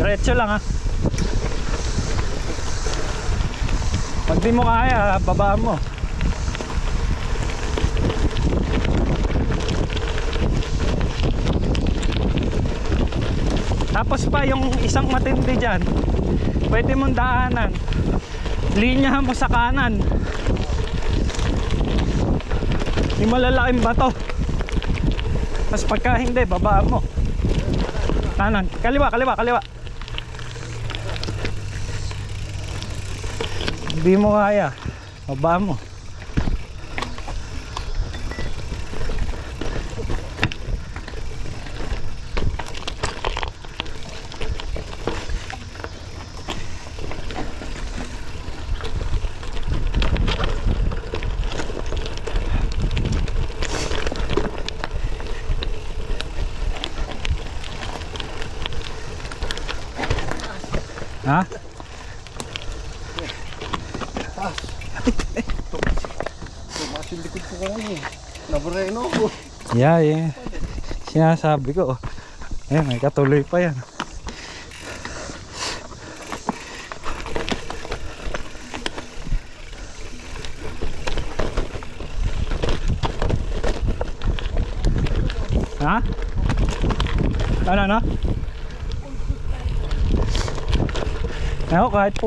Diretso lang ha. Pag di mo kaya, babaan mo. Tapos pa yung isang matindi dyan, pwede mong daanan, linyahan mo sa kanan, yung malalaking bato. Tapos pagka hindi, babaan mo kanan, kaliwa, kaliwa, kaliwa. Hindi mo kaya, babaan mo. Ha? Tumakas yung likod ko kanina eh. Nabareno ako. Yeah. Sinasabi ko. Ayan, may katuloy pa yan. Ha? Ano? Ako kahit po